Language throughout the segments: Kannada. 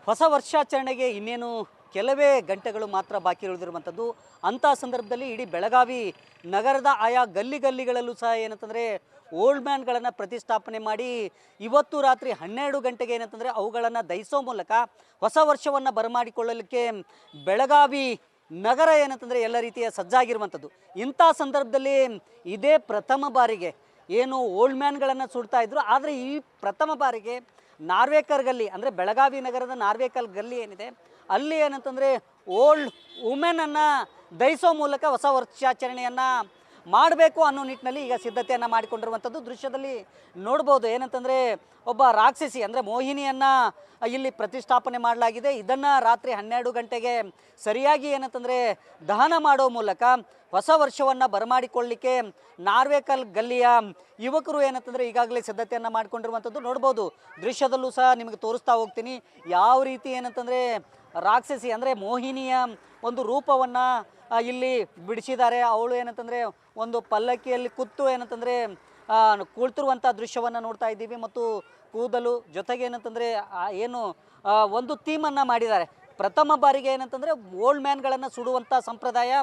ಹೊಸ ವರ್ಷಾಚರಣೆಗೆ ಇನ್ನೇನು ಕೆಲವೇ ಗಂಟೆಗಳು ಮಾತ್ರ ಬಾಕಿ ಉಳಿದಿರುವಂಥದ್ದು. ಅಂಥ ಸಂದರ್ಭದಲ್ಲಿ ಇಡೀ ಬೆಳಗಾವಿ ನಗರದ ಆಯಾ ಗಲ್ಲಿಗಳಲ್ಲೂ ಸಹ ಏನಂತಂದರೆ ಓಲ್ಡ್ ಮ್ಯಾನ್ಗಳನ್ನು ಪ್ರತಿಷ್ಠಾಪನೆ ಮಾಡಿ ಇವತ್ತು ರಾತ್ರಿ 12 ಗಂಟೆಗೆ ಏನಂತಂದರೆ ಅವುಗಳನ್ನು ದಹಿಸೋ ಮೂಲಕ ಹೊಸ ವರ್ಷವನ್ನು ಬರಮಾಡಿಕೊಳ್ಳಲಿಕ್ಕೆ ಬೆಳಗಾವಿ ನಗರ ಏನಂತಂದರೆ ಎಲ್ಲ ರೀತಿಯ ಸಜ್ಜಾಗಿರುವಂಥದ್ದು. ಇಂಥ ಸಂದರ್ಭದಲ್ಲಿ ಇದೇ ಪ್ರಥಮ ಬಾರಿಗೆ ಏನು ಓಲ್ಡ್ ಮ್ಯಾನ್ಗಳನ್ನು ಸುಡ್ತಾ ಇದ್ರು, ಆದರೆ ಈ ಪ್ರಥಮ ಬಾರಿಗೆ ನಾರ್ವೇಕರ್ ಗಲ್ಲಿ ಅಂದರೆ ಬೆಳಗಾವಿ ನಗರದ ನಾರ್ವೇಕಲ್ ಗಲ್ಲಿ ಏನಿದೆ ಅಲ್ಲಿ ಏನಂತಂದರೆ ಓಲ್ಡ್ ವುಮೆನನ್ನು ದಹಿಸೋ ಮೂಲಕ ಹೊಸ ವರ್ಷಾಚರಣೆಯನ್ನು ಮಾಡಬೇಕು ಅನ್ನೋ ನಿಟ್ಟಿನಲ್ಲಿ ಈಗ ಸಿದ್ಧತೆಯನ್ನು ಮಾಡಿಕೊಂಡಿರುವಂಥದ್ದು ದೃಶ್ಯದಲ್ಲಿ ನೋಡ್ಬೋದು. ಏನಂತಂದರೆ ಒಬ್ಬ ರಾಕ್ಷಸಿ ಅಂದರೆ ಮೋಹಿನಿಯನ್ನು ಇಲ್ಲಿ ಪ್ರತಿಷ್ಠಾಪನೆ ಮಾಡಲಾಗಿದೆ. ಇದನ್ನು ರಾತ್ರಿ 12 ಗಂಟೆಗೆ ಸರಿಯಾಗಿ ಏನಂತಂದರೆ ದಹನ ಮಾಡೋ ಮೂಲಕ ಹೊಸ ವರ್ಷವನ್ನು ಬರಮಾಡಿಕೊಳ್ಳಲಿಕ್ಕೆ ನಾರ್ವೇಕಲ್ ಗಲ್ಲಿಯ ಯುವಕರು ಏನಂತಂದರೆ ಈಗಾಗಲೇ ಸಿದ್ಧತೆಯನ್ನು ಮಾಡಿಕೊಂಡಿರುವಂಥದ್ದು ನೋಡ್ಬೋದು. ದೃಶ್ಯದಲ್ಲೂ ಸಹ ನಿಮಗೆ ತೋರಿಸ್ತಾ ಹೋಗ್ತೀನಿ ಯಾವ ರೀತಿ ಏನಂತಂದರೆ ರಾಕ್ಷಸಿ ಅಂದರೆ ಮೋಹಿನಿಯ ಒಂದು ರೂಪವನ್ನು ಇಲ್ಲಿ ಬಿಡಿಸಿದ್ದಾರೆ. ಅವಳು ಏನಂತಂದರೆ ಒಂದು ಪಲ್ಲಕ್ಕಿಯಲ್ಲಿ ಕೂತು ಏನಂತಂದರೆ ಕುಳಿತಿರುವಂಥ ದೃಶ್ಯವನ್ನು ನೋಡ್ತಾ ಇದ್ದೀವಿ. ಮತ್ತು ಕೂದಲು ಜೊತೆಗೆ ಏನಂತಂದರೆ ಏನು ಒಂದು ಥೀಮನ್ನು ಮಾಡಿದ್ದಾರೆ. ಪ್ರಥಮ ಬಾರಿಗೆ ಏನಂತಂದರೆ ಓಲ್ಡ್ ಮ್ಯಾನ್ಗಳನ್ನು ಸುಡುವಂಥ ಸಂಪ್ರದಾಯ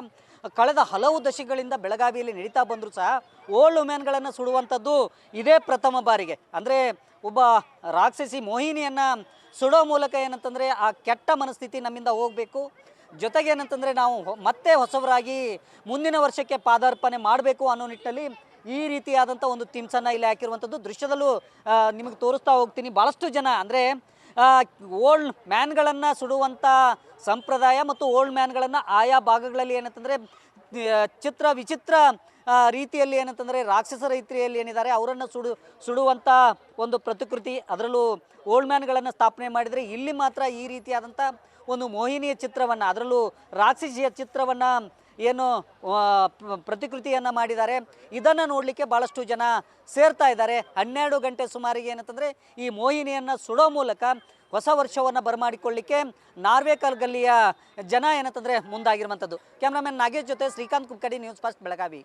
ಕಳೆದ ಹಲವು ದಶಕಗಳಿಂದ ಬೆಳಗಾವಿಯಲ್ಲಿ ನಡೀತಾ ಬಂದರೂ ಸಹ ಓಲ್ಡ್ ಮ್ಯಾನ್ಗಳನ್ನು ಸುಡುವಂಥದ್ದು ಇದೇ ಪ್ರಥಮ ಬಾರಿಗೆ. ಅಂದರೆ ಒಬ್ಬ ರಾಕ್ಷಸಿ ಮೋಹಿನಿಯನ್ನು ಸುಡೋ ಮೂಲಕ ಏನಂತಂದರೆ ಆ ಕೆಟ್ಟ ಮನಸ್ಥಿತಿ ನಮ್ಮಿಂದ ಹೋಗಬೇಕು, ಜೊತೆಗೆ ಏನಂತಂದರೆ ನಾವು ಮತ್ತೆ ಹೊಸವರಾಗಿ ಮುಂದಿನ ವರ್ಷಕ್ಕೆ ಪಾದಾರ್ಪಣೆ ಮಾಡಬೇಕು ಅನ್ನೋ ನಿಟ್ಟಿನಲ್ಲಿ ಈ ರೀತಿಯಾದಂಥ ಒಂದು ಥೀಮ್ಸನ್ನು ಇಲ್ಲಿ ಹಾಕಿರುವಂಥದ್ದು ದೃಶ್ಯದಲ್ಲೂ ನಿಮಗೆ ತೋರಿಸ್ತಾ ಹೋಗ್ತೀನಿ. ಭಾಳಷ್ಟು ಜನ ಅಂದರೆ ಓಲ್ಡ್ ಮ್ಯಾನ್ಗಳನ್ನು ಸುಡುವಂಥ ಸಂಪ್ರದಾಯ ಮತ್ತು ಓಲ್ಡ್ ಮ್ಯಾನ್ಗಳನ್ನು ಆಯಾ ಭಾಗಗಳಲ್ಲಿ ಏನಂತಂದರೆ ವಿಚಿತ್ರ ರೀತಿಯಲ್ಲಿ ಏನಂತಂದರೆ ರಾಕ್ಷಸರ ರೀತಿಯಲ್ಲಿ ಏನಿದ್ದಾರೆ ಅವರನ್ನು ಸುಡುವಂಥ ಒಂದು ಪ್ರತಿಕೃತಿ, ಅದರಲ್ಲೂ ಓಲ್ಡ್ ಮ್ಯಾನ್ಗಳನ್ನು ಸ್ಥಾಪನೆ ಮಾಡಿದರೆ ಇಲ್ಲಿ ಮಾತ್ರ ಈ ರೀತಿಯಾದಂಥ ಒಂದು ಮೋಹಿನಿಯ ಚಿತ್ರವನ್ನು, ಅದರಲ್ಲೂ ರಾಕ್ಷಸಿಯ ಚಿತ್ರವನ್ನು ಏನು ಪ್ರತಿಕೃತಿಯನ್ನು ಮಾಡಿದ್ದಾರೆ. ಇದನ್ನು ನೋಡಲಿಕ್ಕೆ ಭಾಳಷ್ಟು ಜನ ಸೇರ್ತಾ ಇದ್ದಾರೆ. 12 ಗಂಟೆ ಸುಮಾರಿಗೆ ಏನಂತಂದರೆ ಈ ಮೋಹಿನಿಯನ್ನು ಸುಡೋ ಮೂಲಕ ಹೊಸ ವರ್ಷವನ್ನು ಬರಮಾಡಿಕೊಳ್ಳಿಕ್ಕೆ ನಾರ್ವೇಕಲ್ ಗಲ್ಲಿಯ ಜನ ಏನಂತಂದರೆ ಮುಂದಾಗಿರುವಂಥದ್ದು. ಕ್ಯಾಮ್ರಾಮನ್ ನಾಗೇಶ್ ಜೊತೆ ಶ್ರೀಕಾಂತ್ ಕುಕ್ಕಡಿ, ನ್ಯೂಸ್ ಫಸ್ಟ್ ಬೆಳಗಾವಿ.